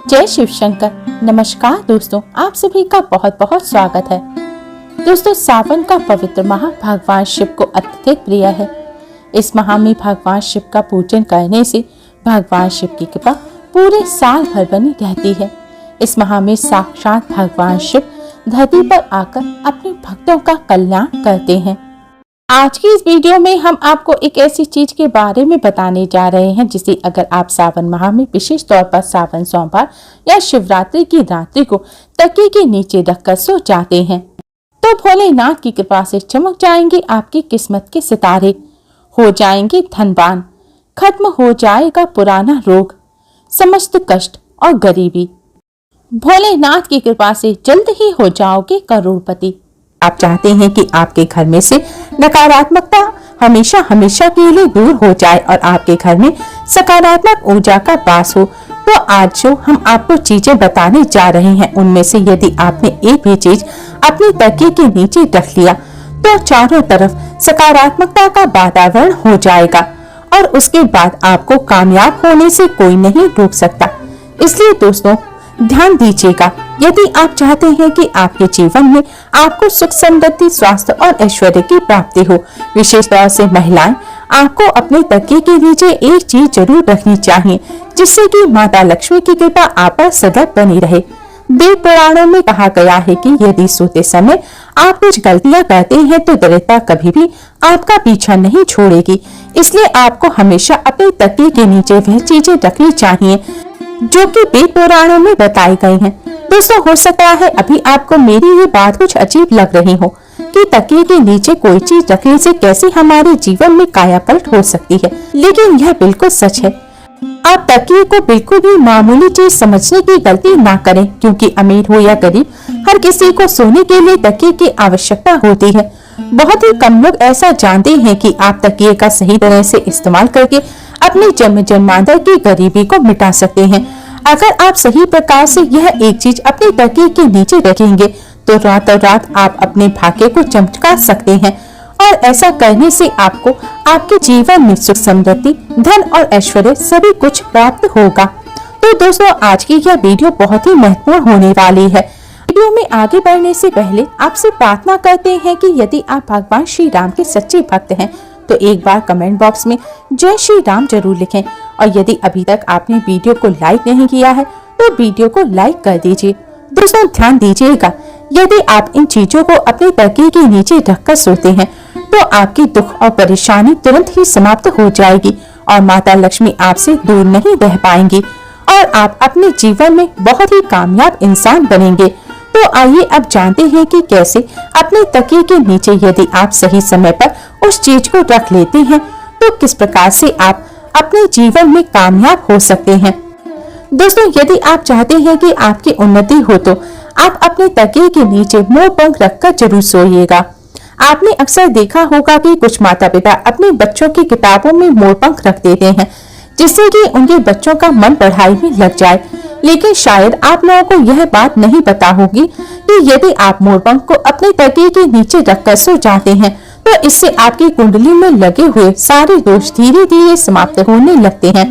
जय शिव शंकर। नमस्कार दोस्तों, आप सभी का बहुत बहुत स्वागत है। दोस्तों, सावन का पवित्र माह भगवान शिव को अत्यधिक प्रिय है। इस माह में भगवान शिव का पूजन करने से भगवान शिव की कृपा पूरे साल भर बनी रहती है। इस माह में साक्षात भगवान शिव धरती पर आकर अपने भक्तों का कल्याण करते हैं। आज की इस वीडियो में हम आपको एक ऐसी चीज के बारे में बताने जा रहे हैं जिसे अगर आप सावन माह में विशेष तौर पर सावन सोमवार या शिवरात्रि की रात्रि को तकिए के नीचे रखकर सो जाते हैं तो भोलेनाथ की कृपा से चमक जाएंगे आपकी किस्मत के सितारे, हो जाएंगे धनवान, खत्म हो जाएगा पुराना रोग, समस्त कष्ट और गरीबी। भोलेनाथ की कृपा से जल्द ही हो जाओगे करोड़पति। आप चाहते हैं कि आपके घर में से नकारात्मकता हमेशा हमेशा के लिए दूर हो जाए और आपके घर में सकारात्मक ऊर्जा का वास हो, तो आज जो हम आपको चीजें बताने जा रहे हैं उनमें से यदि आपने एक भी चीज अपने तकिए के नीचे रख लिया तो चारों तरफ सकारात्मकता का वातावरण हो जाएगा और उसके बाद आपको कामयाब होने से कोई नहीं रोक सकता। इसलिए दोस्तों ध्यान दीजिएगा, यदि आप चाहते हैं कि आपके जीवन में आपको सुख समृद्धि, स्वास्थ्य और ऐश्वर्य की प्राप्ति हो, विशेष तौर से महिलाएं, आपको अपने तकिए के नीचे एक चीज जरूर रखनी चाहिए जिससे कि माता लक्ष्मी की कृपा आप पर सदैव बनी रहे। वेद पुराणों में कहा गया है कि यदि सोते समय आप कुछ गलतियां करते हैं तो दरिद्रता कभी भी आपका पीछा नहीं छोड़ेगी। इसलिए आपको हमेशा अपने तकिए के नीचे वह चीजें रखनी चाहिए जो कि वेद पुराणों में बताई गई हैं। दोस्तों, हो सकता है अभी आपको मेरी ये बात कुछ अजीब लग रही हो कि तकिए के नीचे कोई चीज रखने से कैसे हमारे जीवन में कायापलट हो सकती है, लेकिन यह बिल्कुल सच है। आप तकिए को बिल्कुल भी मामूली चीज समझने की गलती ना करें, क्योंकि अमीर हो या गरीब, हर किसी को सोने के लिए तकिए की आवश्यकता होती है। बहुत ही कम लोग ऐसा जानते हैं कि आप तकिए का सही तरह से इस्तेमाल करके अपने जन्म जन्मांतर की गरीबी को मिटा सकते हैं। अगर आप सही प्रकार से यह एक चीज अपने तकिए के नीचे रखेंगे तो रातों रात आप अपने भाग्य को चमका सकते हैं और ऐसा करने से आपको आपके जीवन में सुख समृद्धि, धन और ऐश्वर्य सभी कुछ प्राप्त होगा। तो दोस्तों, आज की यह वीडियो बहुत ही महत्वपूर्ण होने वाली है। वीडियो में आगे बढ़ने से पहले आपसे प्रार्थना करते हैं कि यदि आप भगवान श्री राम के सच्चे भक्त हैं तो एक बार कमेंट बॉक्स में जय श्री राम जरूर लिखें और यदि अभी तक आपने वीडियो को लाइक नहीं किया है तो वीडियो को लाइक कर दीजिए। दोस्तों ध्यान दीजिएगा, यदि आप इन चीजों को अपने तकिए के नीचे रखकर सोते हैं तो आपकी दुख और परेशानी तुरंत ही समाप्त हो जाएगी और माता लक्ष्मी आपसे दूर नहीं रह पाएंगी और आप अपने जीवन में बहुत ही कामयाब इंसान बनेंगे। तो आइए अब जानते हैं कि कैसे अपने तकिए के नीचे यदि आप सही समय पर उस चीज को रख लेते हैं तो किस प्रकार से आप अपने जीवन में कामयाब हो सकते हैं। दोस्तों, यदि आप चाहते हैं कि आपकी उन्नति हो तो आप अपने तकिए के नीचे मोर पंख रखकर जरूर सोइएगा। आपने अक्सर देखा होगा कि कुछ माता पिता अपने बच्चों की किताबों में मोर पंख रख देते हैं जिससे कि उनके बच्चों का मन पढ़ाई में लग जाए, लेकिन शायद आप लोगों को यह बात नहीं पता होगी कि यदि आप मोरपंख को अपने तकिए के नीचे रखकर सो जाते हैं तो इससे आपकी कुंडली में लगे हुए सारे दोष धीरे धीरे समाप्त होने लगते हैं।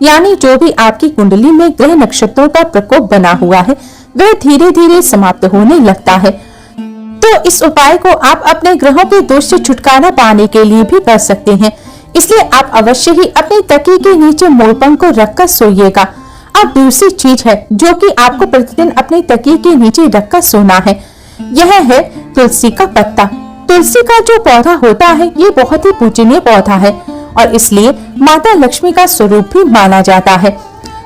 यानी जो भी आपकी कुंडली में ग्रह नक्षत्रों का प्रकोप बना हुआ है वह धीरे धीरे समाप्त होने लगता है। तो इस उपाय को आप अपने ग्रहों के दोष से छुटकारा पाने के लिए भी कर सकते हैं। इसलिए आप अवश्य ही अपने तकिए के नीचे मोरपंख को रखकर सोइएगा। अब दूसरी चीज है जो कि आपको प्रतिदिन अपने तकिए के नीचे रखकर सोना है, यह है तुलसी का पत्ता। तुलसी का जो पौधा होता है ये बहुत ही पूजनीय पौधा है और इसलिए माता लक्ष्मी का स्वरूप भी माना जाता है।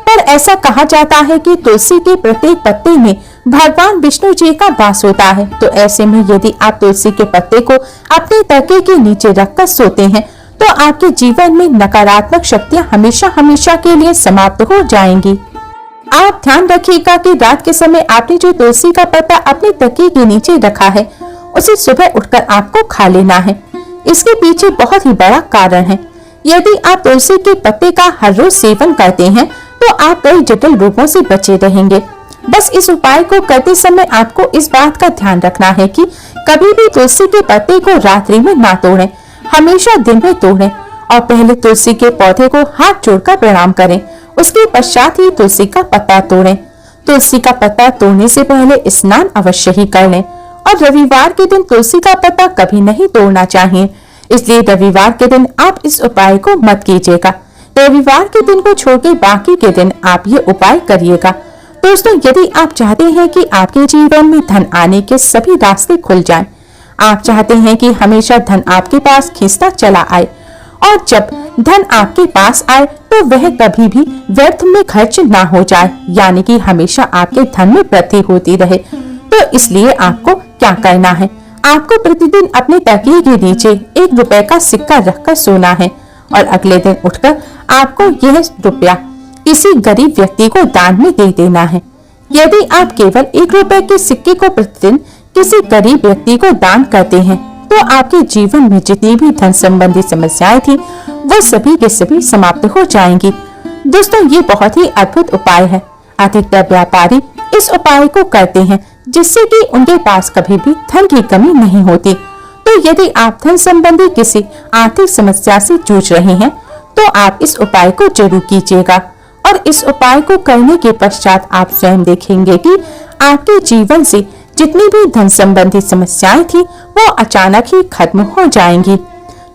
पर ऐसा कहा जाता है कि तुलसी के प्रत्येक पत्ते में भगवान विष्णु जी का वास होता है। तो ऐसे में यदि आप तुलसी के पत्ते को अपने तकिए के नीचे रखकर सोते हैं तो आपके जीवन में नकारात्मक शक्तियां हमेशा हमेशा के लिए समाप्त हो जाएंगी। आप ध्यान रखिएगा कि रात के समय आपने जो तुलसी का पत्ता अपने तकिए के नीचे रखा है उसे सुबह उठकर आपको खा लेना है। इसके पीछे बहुत ही बड़ा कारण है। यदि आप तुलसी के पत्ते का हर रोज सेवन करते हैं तो आप कई जटिल रोगों से बचे रहेंगे। बस इस उपाय को करते समय आपको इस बात का ध्यान रखना है कि कभी भी तुलसी के पत्ते को रात्रि में ना तोड़ें, हमेशा दिन में तोड़ें और पहले तुलसी के पौधे को हाथ जोड़कर प्रणाम करें। उसके पश्चात ही तुलसी का पत्ता तोड़ें। तुलसी का पत्ता तोड़ने से पहले स्नान अवश्य ही कर लें और रविवार के दिन तुलसी का पत्ता कभी नहीं तोड़ना चाहिए, इसलिए रविवार के दिन आप इस उपाय को मत कीजिएगा। रविवार के दिन को छोड़कर बाकी के दिन आप ये उपाय करिएगा। दोस्तों, यदि आप चाहते हैं कि आपके जीवन में धन आने के सभी रास्ते खुल जाएं, आप चाहते हैं कि हमेशा धन आपके पास खींचता चला आए और जब धन आपके पास आए तो वह कभी भी व्यर्थ में खर्च ना हो जाए, यानी कि हमेशा आपके धन में वृद्धि होती रहे, तो इसलिए आपको क्या करना है, आपको प्रतिदिन अपने तकिए के नीचे 1 रुपए का सिक्का रखकर सोना है और अगले दिन उठकर आपको यह रुपया किसी गरीब व्यक्ति को दान में दे देना है। यदि आप केवल 1 रुपए के सिक्के को प्रतिदिन किसी गरीब व्यक्ति को दान करते हैं तो आपके जीवन में जितनी भी धन संबंधी समस्याएं थी वो सभी के सभी समाप्त हो जाएंगी। दोस्तों, ये बहुत ही अद्भुत उपाय है। अधिकतर व्यापारी इस उपाय को करते हैं जिससे कि उनके पास कभी भी धन की कमी नहीं होती। तो यदि आप धन संबंधी किसी आर्थिक समस्या से जूझ रहे हैं तो आप इस उपाय को जरूर कीजिएगा और इस उपाय को करने के पश्चात आप स्वयं देखेंगे कि आपके जीवन से जितनी भी धन संबंधी समस्याएं थी वो अचानक ही खत्म हो जाएंगी।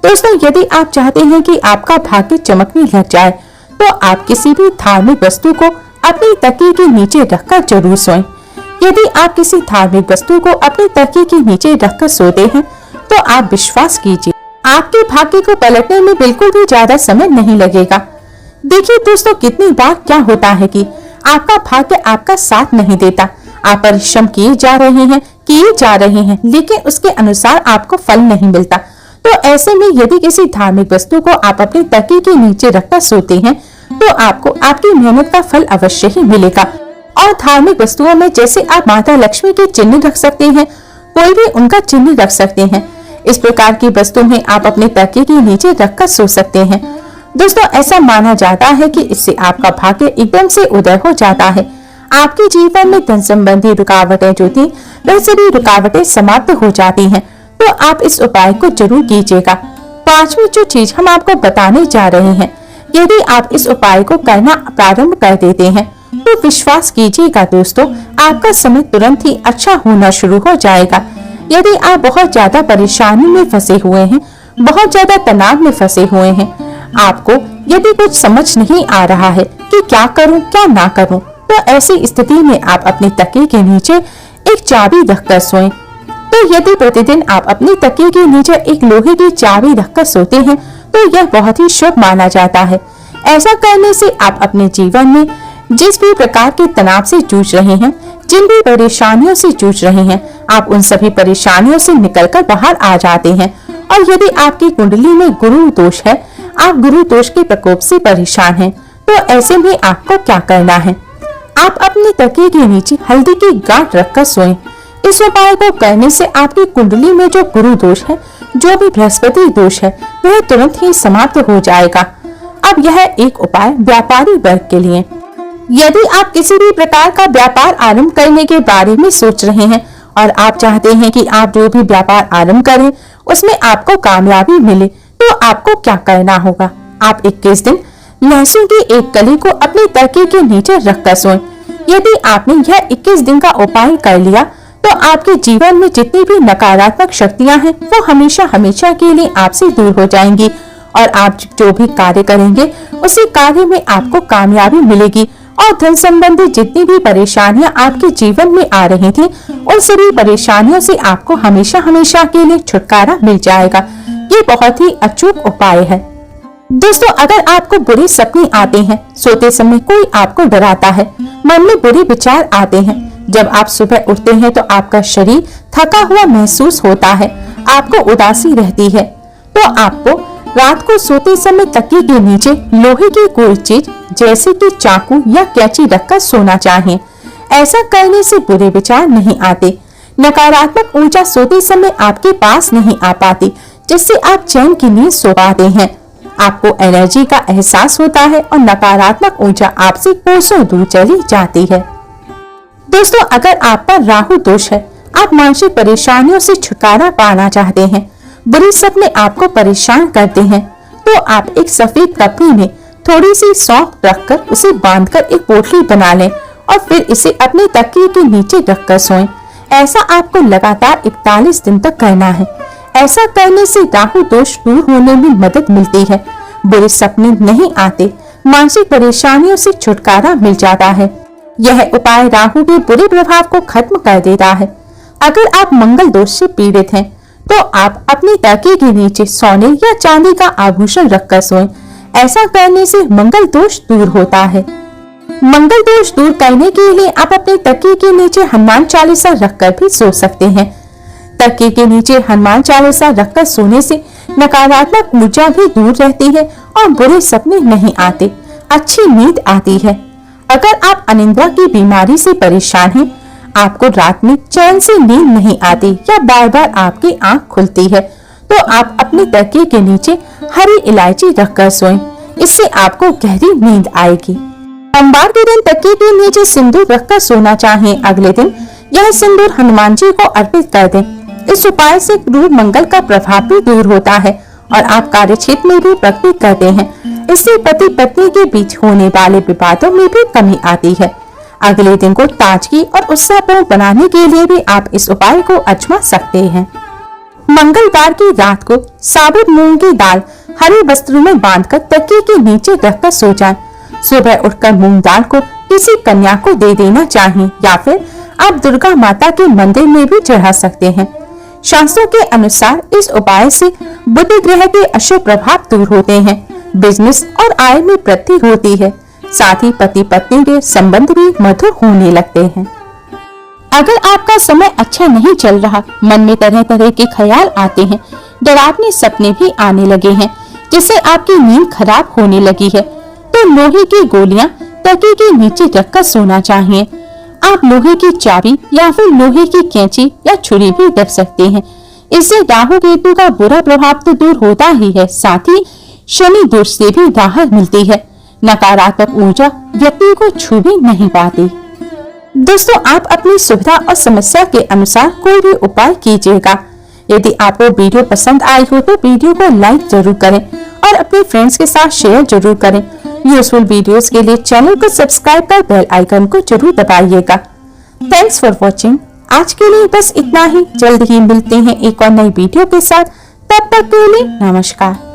दोस्तों, यदि आप चाहते हैं कि आपका भाग्य चमकने लग जाए तो आप किसी भी धार्मिक वस्तु को अपनी तकिए के नीचे रखकर जरूर सोएं। यदि आप किसी धार्मिक वस्तु को अपने तकिए के नीचे रखकर सोते हैं तो आप विश्वास कीजिए आपके भाग्य को पलटने में बिल्कुल भी ज्यादा समय नहीं लगेगा। देखिए दोस्तों, कितनी बार क्या होता है कि आपका भाग्य आपका साथ नहीं देता। आप परिश्रम किए जा रहे हैं लेकिन उसके अनुसार आपको फल नहीं मिलता। तो ऐसे में यदि किसी धार्मिक वस्तु को आप अपने तकिए के नीचे रखकर सोते हैं तो आपको आपकी मेहनत का फल अवश्य ही मिलेगा। और धार्मिक वस्तुओं में जैसे आप माता लक्ष्मी के चिन्ह रख सकते हैं, कोई भी उनका चिन्ह रख सकते हैं, इस प्रकार की वस्तु में आप अपने तकिए के नीचे रखकर सो सकते हैं। दोस्तों, ऐसा माना जाता है कि इससे आपका भाग्य एकदम से उदय हो जाता है। आपके जीवन में धन संबंधी रुकावटें जो थी वह सभी रुकावटें समाप्त हो जाती हैं। तो आप इस उपाय को जरूर कीजिएगा। 5वीं जो चीज हम आपको बताने जा रहे हैं, यदि आप इस उपाय को करना प्रारंभ कर देते हैं तो विश्वास कीजिएगा दोस्तों, आपका समय तुरंत ही अच्छा होना शुरू हो जाएगा। यदि आप बहुत ज्यादा परेशानी में फंसे हुए हैं, बहुत ज्यादा तनाव में फंसे हुए हैं, आपको यदि कुछ समझ नहीं आ रहा है कि क्या करूं क्या ना करूं, तो ऐसी स्थिति में आप अपने तकिए के नीचे एक चाबी रखकर सोएं। तो यदि प्रतिदिन आप अपने तकिए के नीचे एक लोहे की चाबी रखकर सोते हैं तो यह बहुत ही शुभ माना जाता है। ऐसा करने से आप अपने जीवन में जिस भी प्रकार के तनाव से जूझ रहे हैं, जिन भी परेशानियों से जूझ रहे हैं, आप उन सभी परेशानियों से निकलकर बाहर आ जाते हैं। और यदि आपकी कुंडली में गुरु दोष है, आप गुरु दोष के प्रकोप से परेशान हैं, तो ऐसे में आपको क्या करना है, आप अपने तकिए के नीचे हल्दी की गांठ रखकर सोएं। इस उपाय को करने से आपकी कुंडली में जो गुरु दोष है, जो भी बृहस्पति दोष है, वह तुरंत ही समाप्त हो जाएगा। अब यह एक उपाय व्यापारी वर्ग के लिए। यदि आप किसी भी प्रकार का व्यापार आरंभ करने के बारे में सोच रहे हैं और आप चाहते हैं कि आप जो भी व्यापार आरंभ करें उसमें आपको कामयाबी मिले, तो आपको क्या करना होगा, आप 21 दिन लहसुन की एक कली को अपने तकिए के नीचे रखकर सोएं। यदि आपने यह 21 दिन का उपाय कर लिया तो आपके जीवन में जितनी भी नकारात्मक शक्तियां हैं वो हमेशा हमेशा के लिए आपसे दूर हो जाएंगी और आप जो भी कार्य करेंगे उसी कार्य में आपको कामयाबी मिलेगी और धन संबंधी जितनी भी परेशानियां आपके जीवन में आ रही थी उन सभी परेशानियों से आपको हमेशा हमेशा के लिए छुटकारा मिल जाएगा। ये बहुत ही अचूक उपाय है। दोस्तों, अगर आपको बुरे सपने आते हैं, सोते समय कोई आपको डराता है, मन में बुरे विचार आते हैं, जब आप सुबह उठते हैं तो आपका शरीर थका हुआ महसूस होता है, आपको उदासी रहती है, तो आपको रात को सोते समय तकिए के नीचे लोहे की कोई चीज जैसे कि चाकू या कैंची रखकर सोना चाहिए। ऐसा करने से बुरे विचार नहीं आते, नकारात्मक ऊर्जा सोते समय आपके पास नहीं आ पाती, जिससे आप चैन की नींद सो पाते हैं। आपको एनर्जी का एहसास होता है और नकारात्मक ऊर्जा आपसे कोसों दूर चली जाती है। दोस्तों, अगर आप पर राहु दोष है, आप मानसिक परेशानियों से छुटकारा पाना चाहते हैं, बुरे सपने आपको परेशान करते हैं, तो आप एक सफेद कपड़े में थोड़ी सी सौंफ रखकर उसे बांधकर एक पोटली बना लें और फिर इसे अपने तकिए के नीचे रखकर सोएं। ऐसा आपको लगातार 41 दिन तक करना है। ऐसा करने से राहु दोष दूर होने में मदद मिलती है, बुरे सपने नहीं आते, मानसिक परेशानियों से छुटकारा मिल जाता है। यह उपाय राहु के बुरे प्रभाव को खत्म कर देता है। अगर आप मंगल दोष से पीड़ित हैं, तो आप अपने तकिए के नीचे सोने या चांदी का आभूषण रखकर सोएं। ऐसा करने से मंगल दोष दूर होता है। मंगल दोष दूर करने के लिए आप अपने तकिए के नीचे हनुमान चालीसा रखकर भी सो सकते हैं। तकिए के नीचे हनुमान चालीसा रखकर सोने से नकारात्मक ऊर्जा भी दूर रहती है और बुरे सपने नहीं आते, अच्छी नींद आती है। अगर आप अनिद्रा की बीमारी से परेशान हैं, आपको रात में चैन से नींद नहीं आती या बार बार आपकी आंख खुलती है, तो आप अपने तकिए के नीचे हरी इलायची रखकर सोएं। इससे आपको गहरी नींद आएगी। सोमवार के दिन तकिए के नीचे सिंदूर रखकर सोना चाहिए। अगले दिन यह सिंदूर हनुमान जी को अर्पित कर दें। इस उपाय से क्रूर मंगल का प्रभाव भी दूर होता है और आप कार्य क्षेत्र में भी प्रगति करते हैं। इससे पति पत्नी के बीच होने वाले विवादों में भी कमी आती है। अगले दिन को ताजगी और उत्साहपूर्ण बनाने के लिए भी आप इस उपाय को आजमा सकते हैं। मंगलवार की रात को साबुत मूंग की दाल हरे वस्त्रों में बांधकर तकिए के नीचे रखकर सो जाएं। सुबह उठकर मूंग दाल को किसी कन्या को दे देना चाहिए या फिर आप दुर्गा माता के मंदिर में भी चढ़ा सकते हैं। शास्त्रों के अनुसार इस उपाय से बुध ग्रह के अशुभ प्रभाव दूर होते हैं, बिजनेस और आय में वृद्धि होती है, साथ ही पति पत्नी के संबंध भी मधुर होने लगते हैं। अगर आपका समय अच्छा नहीं चल रहा, मन में तरह तरह के ख्याल आते हैं, डरावने सपने भी आने लगे हैं, जिससे आपकी नींद खराब होने लगी है, तो लोहे की गोलियां तकिए के नीचे रखकर सोना चाहिए। आप लोहे की चाबी या फिर लोहे की कैंची या छुरी भी रख सकते हैं। इससे राहु केतु का बुरा प्रभाव तो दूर होता ही है, साथ ही शनि दोष से भी राहत मिलती है। नकारात्मक ऊर्जा व्यक्ति को छू भी नहीं पाती। दोस्तों, आप अपनी सुविधा और समस्या के अनुसार कोई भी उपाय कीजिएगा। यदि आपको वीडियो पसंद आई हो तो वीडियो को लाइक जरूर करें और अपने फ्रेंड्स के साथ शेयर जरूर करें। यूजफुल वीडियोस के लिए चैनल को सब्सक्राइब कर बेल आइकन को जरूर दबाइएगा। Thanks for watching. आज के लिए बस इतना ही। जल्द ही मिलते हैं एक और नई वीडियो के साथ। तब तक के लिए नमस्कार।